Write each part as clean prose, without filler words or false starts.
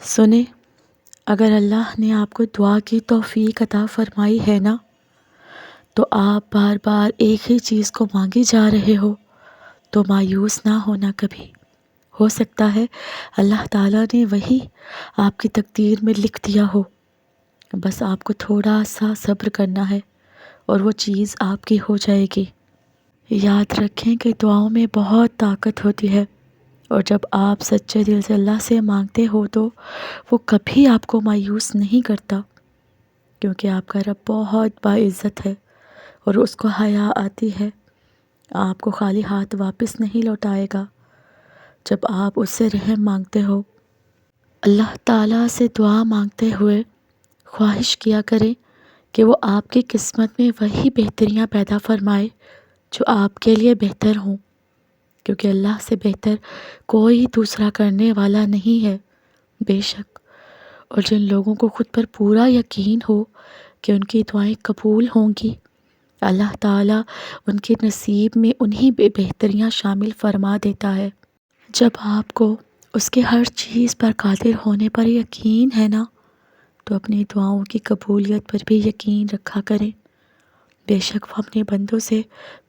سنیں، اگر اللہ نے آپ کو دعا کی توفیق عطا فرمائی ہے نا، تو آپ بار بار ایک ہی چیز کو مانگے جا رہے ہو، تو مایوس نہ ہونا کبھی۔ ہو سکتا ہے اللہ تعالیٰ نے وہی آپ کی تقدیر میں لکھ دیا ہو، بس آپ کو تھوڑا سا صبر کرنا ہے اور وہ چیز آپ کی ہو جائے گی۔ یاد رکھیں کہ دعاؤں میں بہت طاقت ہوتی ہے، اور جب آپ سچے دل سے اللہ سے مانگتے ہو تو وہ کبھی آپ کو مایوس نہیں کرتا، کیونکہ آپ کا رب بہت باعزت ہے اور اس کو حیا آتی ہے، آپ کو خالی ہاتھ واپس نہیں لوٹائے گا جب آپ اس سے رحم مانگتے ہو۔ اللہ تعالیٰ سے دعا مانگتے ہوئے خواہش کیا کریں کہ وہ آپ کی قسمت میں وہی بہتریاں پیدا فرمائے جو آپ کے لیے بہتر ہوں، کیونکہ اللہ سے بہتر کوئی دوسرا کرنے والا نہیں ہے۔ بے شک، اور جن لوگوں کو خود پر پورا یقین ہو کہ ان کی دعائیں قبول ہوں گی، اللہ تعالیٰ ان کے نصیب میں انہی بہتریاں شامل فرما دیتا ہے۔ جب آپ کو اس کے ہر چیز پر قادر ہونے پر یقین ہے نا، تو اپنی دعاؤں کی قبولیت پر بھی یقین رکھا کریں۔ بے شک وہ اپنے بندوں سے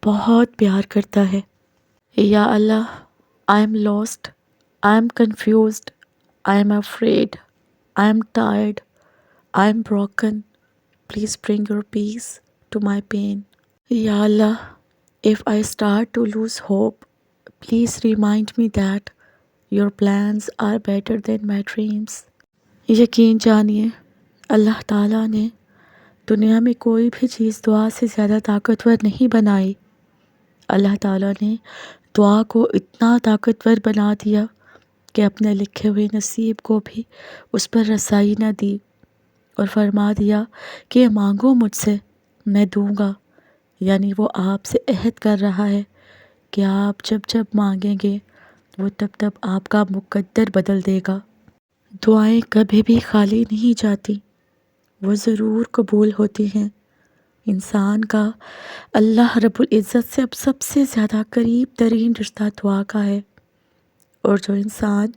بہت پیار کرتا ہے۔ یا اللہ، I am lost, I am confused, I am afraid, I am tired, I am broken. Please bring your peace to my pain. Ya Allah, if I start to lose hope, please remind me that your plans are better than my dreams. یقین جانیے، اللہ تعالیٰ نے دنیا میں کوئی بھی چیز دعا سے زیادہ طاقتور نہیں بنائی۔ اللہ تعالیٰ نے دعا کو اتنا طاقتور بنا دیا کہ اپنے لکھے ہوئے نصیب کو بھی اس پر رسائی نہ دی، اور فرما دیا کہ مانگو مجھ سے، میں دوں گا۔ یعنی وہ آپ سے عہد کر رہا ہے کہ آپ جب جب مانگیں گے وہ تب تب آپ کا مقدر بدل دے گا۔ دعائیں کبھی بھی خالی نہیں جاتی، وہ ضرور قبول ہوتی ہیں۔ انسان کا اللہ رب العزت سے اب سب سے زیادہ قریب ترین رشتہ دعا کا ہے، اور جو انسان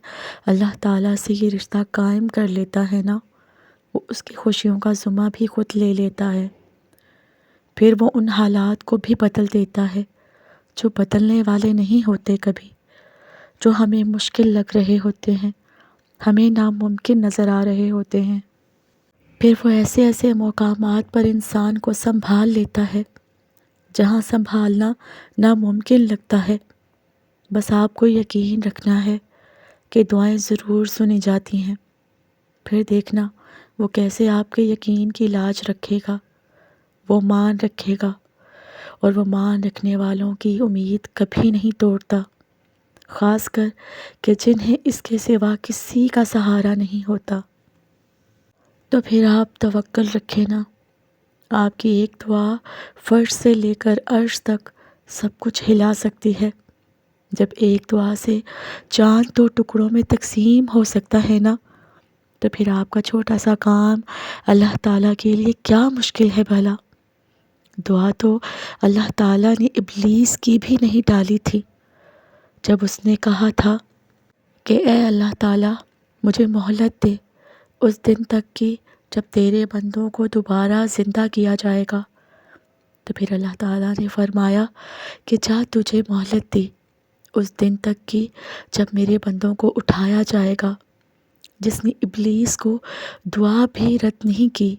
اللہ تعالیٰ سے یہ رشتہ قائم کر لیتا ہے نا، وہ اس کی خوشیوں کا ذمہ بھی خود لے لیتا ہے۔ پھر وہ ان حالات کو بھی بدل دیتا ہے جو بدلنے والے نہیں ہوتے کبھی، جو ہمیں مشکل لگ رہے ہوتے ہیں، ہمیں ناممکن نظر آ رہے ہوتے ہیں۔ پھر وہ ایسے ایسے مقامات پر انسان کو سنبھال لیتا ہے جہاں سنبھالنا ناممکن لگتا ہے۔ بس آپ کو یقین رکھنا ہے کہ دعائیں ضرور سنی جاتی ہیں۔ پھر دیکھنا وہ کیسے آپ کے یقین کی لاج رکھے گا، وہ مان رکھے گا، اور وہ مان رکھنے والوں کی امید کبھی نہیں توڑتا، خاص کر کہ جنہیں اس کے سوا کسی کا سہارا نہیں ہوتا۔ تو پھر آپ توکل رکھیں نا، آپ کی ایک دعا فرش سے لے کر عرش تک سب کچھ ہلا سکتی ہے۔ جب ایک دعا سے چاند 2 ٹکڑوں میں تقسیم ہو سکتا ہے نا، تو پھر آپ کا چھوٹا سا کام اللہ تعالیٰ کے لیے کیا مشکل ہے بھلا۔ دعا تو اللہ تعالیٰ نے ابلیس کی بھی نہیں ٹالی تھی، جب اس نے کہا تھا کہ اے اللہ تعالیٰ، مجھے مہلت دے اس دن تک کی جب تیرے بندوں کو دوبارہ زندہ کیا جائے گا۔ تو پھر اللہ تعالیٰ نے فرمایا کہ جا، تجھے مہلت دی اس دن تک کی جب میرے بندوں کو اٹھایا جائے گا۔ جس نے ابلیس کو دعا بھی رد نہیں کی،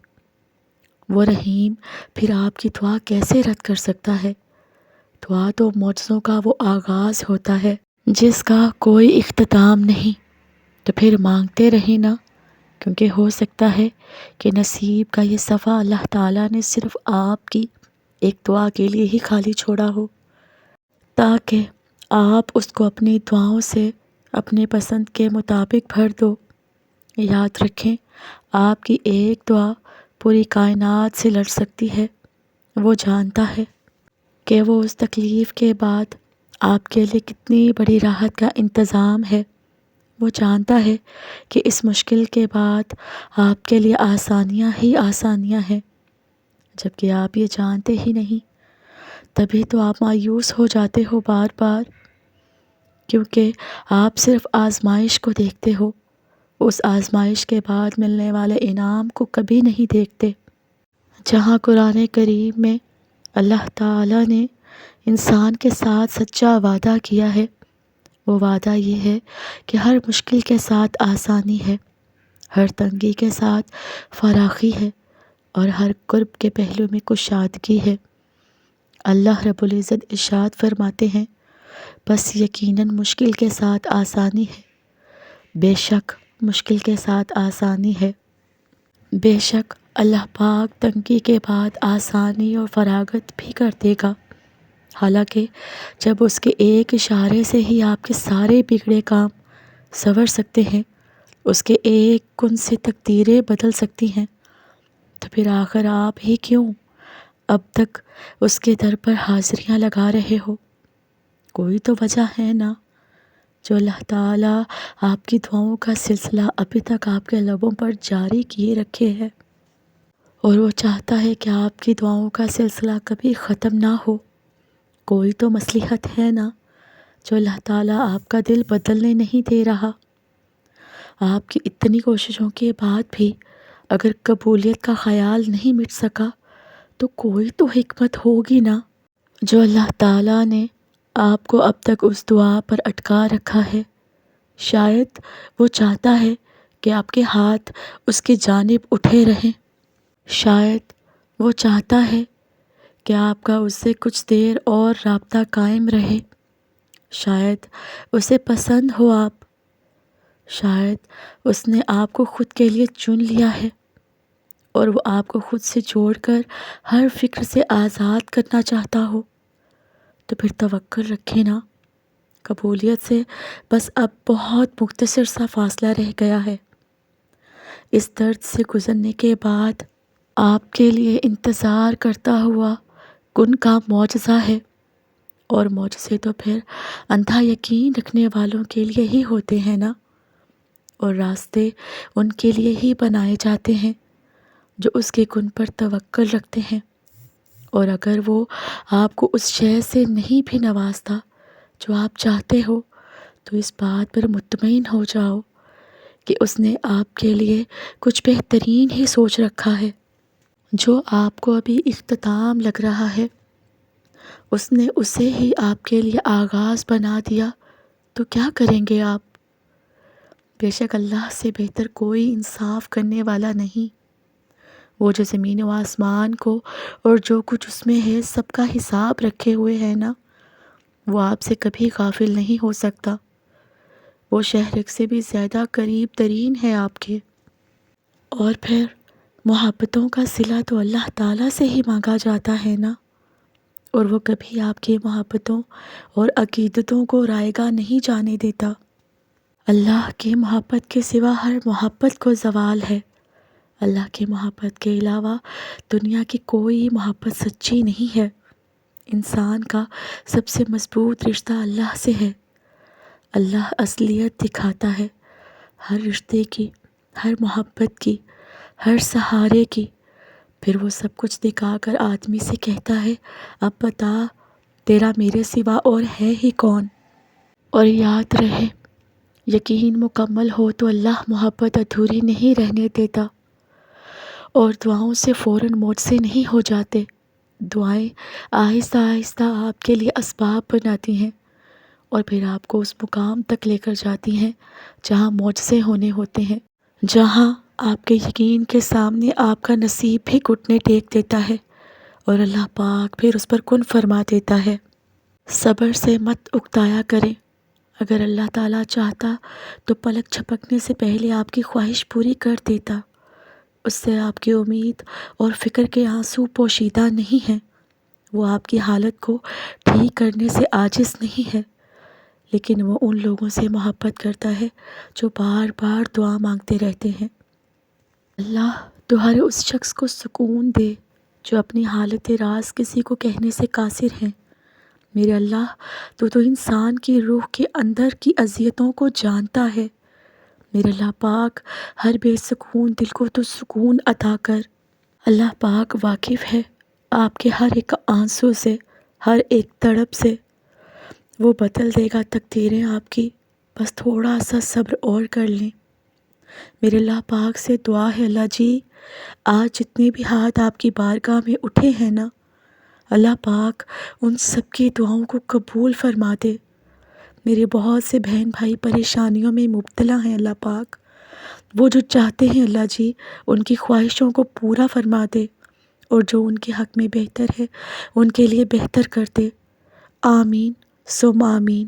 وہ رحیم پھر آپ کی دعا کیسے رد کر سکتا ہے؟ دعا تو معجزوں کا وہ آغاز ہوتا ہے جس کا کوئی اختتام نہیں۔ تو پھر مانگتے رہیں نا، کیونکہ ہو سکتا ہے کہ نصیب کا یہ صفحہ اللہ تعالیٰ نے صرف آپ کی ایک دعا کے لیے ہی خالی چھوڑا ہو، تاکہ آپ اس کو اپنی دعاؤں سے اپنے پسند کے مطابق بھر دو۔ یاد رکھیں، آپ کی ایک دعا پوری کائنات سے لڑ سکتی ہے۔ وہ جانتا ہے کہ وہ اس تکلیف کے بعد آپ کے لیے کتنی بڑی راحت کا انتظام ہے۔ وہ جانتا ہے کہ اس مشکل کے بعد آپ کے لیے آسانیاں ہی آسانیاں ہیں، جبکہ آپ یہ جانتے ہی نہیں۔ تبھی تو آپ مایوس ہو جاتے ہو بار بار، کیونکہ آپ صرف آزمائش کو دیکھتے ہو اس آزمائش کے بعد ملنے والے انعام کو کبھی نہیں دیکھتے۔ جہاں قرآن کریم میں اللہ تعالیٰ نے انسان کے ساتھ سچا وعدہ کیا ہے، وہ وعدہ یہ ہے کہ ہر مشکل کے ساتھ آسانی ہے، ہر تنگی کے ساتھ فراخی ہے، اور ہر کرب کے پہلو میں کشادگی ہے۔ اللہ رب العزت ارشاد فرماتے ہیں، بس یقیناً مشکل کے ساتھ آسانی ہے، بے شک مشکل کے ساتھ آسانی ہے۔ بے شک اللہ پاک تنگی کے بعد آسانی اور فراغت بھی کر دے گا۔ حالانکہ جب اس کے ایک اشارے سے ہی آپ کے سارے بگڑے کام سنور سکتے ہیں، اس کے ایک کن سے تقدیریں بدل سکتی ہیں، تو پھر آخر آپ ہی کیوں اب تک اس کے در پر حاضریاں لگا رہے ہو؟ کوئی تو وجہ ہے نا، جو اللہ تعالیٰ آپ کی دعاؤں کا سلسلہ ابھی تک آپ کے لبوں پر جاری کیے رکھے ہے، اور وہ چاہتا ہے کہ آپ کی دعاؤں کا سلسلہ کبھی ختم نہ ہو۔ کوئی تو مصلحت ہے نا، جو اللہ تعالیٰ آپ کا دل بدلنے نہیں دے رہا۔ آپ کی اتنی کوششوں کے بعد بھی اگر قبولیت کا خیال نہیں مٹ سکا، تو کوئی تو حکمت ہوگی نا، جو اللہ تعالیٰ نے آپ کو اب تک اس دعا پر اٹکا رکھا ہے۔ شاید وہ چاہتا ہے کہ آپ کے ہاتھ اس کی جانب اٹھے رہیں، شاید وہ چاہتا ہے کہ آپ کا اس سے کچھ دیر اور رابطہ قائم رہے، شاید اسے پسند ہو آپ، شاید اس نے آپ کو خود کے لیے چن لیا ہے، اور وہ آپ کو خود سے جوڑ کر ہر فکر سے آزاد کرنا چاہتا ہو۔ تو پھر توکل رکھے نا، قبولیت سے بس اب بہت مختصر سا فاصلہ رہ گیا ہے۔ اس درد سے گزرنے کے بعد آپ کے لیے انتظار کرتا ہوا کن کا معجزہ ہے، اور معجزے تو پھر اندھا یقین رکھنے والوں کے لیے ہی ہوتے ہیں نا، اور راستے ان کے لیے ہی بنائے جاتے ہیں جو اس کے کن پر توکل رکھتے ہیں۔ اور اگر وہ آپ کو اس شے سے نہیں بھی نوازتا جو آپ چاہتے ہو، تو اس بات پر مطمئن ہو جاؤ کہ اس نے آپ کے لیے کچھ بہترین ہی سوچ رکھا ہے۔ جو آپ کو ابھی اختتام لگ رہا ہے، اس نے اسے ہی آپ کے لیے آغاز بنا دیا، تو کیا کریں گے آپ؟ بے شک اللہ سے بہتر کوئی انصاف کرنے والا نہیں۔ وہ جو زمین و آسمان کو اور جو کچھ اس میں ہے سب کا حساب رکھے ہوئے ہے نا، وہ آپ سے کبھی غافل نہیں ہو سکتا۔ وہ شہرک سے بھی زیادہ قریب ترین ہے آپ کے۔ اور پھر محبتوں کا صلہ تو اللہ تعالیٰ سے ہی مانگا جاتا ہے نا، اور وہ کبھی آپ کی محبتوں اور عقیدتوں کو رائیگاں نہیں جانے دیتا۔ اللہ کی محبت کے سوا ہر محبت کو زوال ہے۔ اللہ کی محبت کے علاوہ دنیا کی کوئی محبت سچی نہیں ہے۔ انسان کا سب سے مضبوط رشتہ اللہ سے ہے۔ اللہ اصلیت دکھاتا ہے ہر رشتے کی، ہر محبت کی، ہر سہارے کی، پھر وہ سب کچھ دکھا کر آدمی سے کہتا ہے، اب بتا تیرا میرے سوا اور ہے ہی کون؟ اور یاد رہے، یقین مکمل ہو تو اللہ محبت ادھوری نہیں رہنے دیتا، اور دعاؤں سے فوراً معجزے نہیں ہو جاتے۔ دعائیں آہستہ آہستہ آپ کے لیے اسباب بناتی ہیں، اور پھر آپ کو اس مقام تک لے کر جاتی ہیں جہاں معجزے ہونے ہوتے ہیں، جہاں آپ کے یقین کے سامنے آپ کا نصیب بھی گھٹنے ٹیک دیتا ہے، اور اللہ پاک پھر اس پر کن فرما دیتا ہے۔ صبر سے مت اکتایا کریں۔ اگر اللہ تعالیٰ چاہتا تو پلک جھپکنے سے پہلے آپ کی خواہش پوری کر دیتا۔ اس سے آپ کی امید اور فکر کے آنسو پوشیدہ نہیں ہیں۔ وہ آپ کی حالت کو ٹھیک کرنے سے عاجز نہیں ہے، لیکن وہ ان لوگوں سے محبت کرتا ہے جو بار بار دعا مانگتے رہتے ہیں۔ اللہ تو ہر اس شخص کو سکون دے جو اپنی حالت راز کسی کو کہنے سے قاصر ہیں۔ میرے اللہ، تو انسان کی روح کے اندر کی اذیتوں کو جانتا ہے۔ میرے اللہ پاک، ہر بے سکون دل کو تو سکون عطا کر۔ اللہ پاک واقف ہے آپ کے ہر ایک آنسو سے، ہر ایک تڑپ سے۔ وہ بدل دے گا تقدیریں آپ کی، بس تھوڑا سا صبر اور کر لیں۔ میرے اللہ پاک سے دعا ہے اللہ جی، آج جتنے بھی ہاتھ آپ کی بارگاہ میں اٹھے ہیں نا، اللہ پاک ان سب کی دعاؤں کو قبول فرما دے۔ میرے بہت سے بہن بھائی پریشانیوں میں مبتلا ہیں اللہ پاک، وہ جو چاہتے ہیں اللہ جی ان کی خواہشوں کو پورا فرما دے، اور جو ان کے حق میں بہتر ہے ان کے لیے بہتر کر دے۔ آمین ثم آمین۔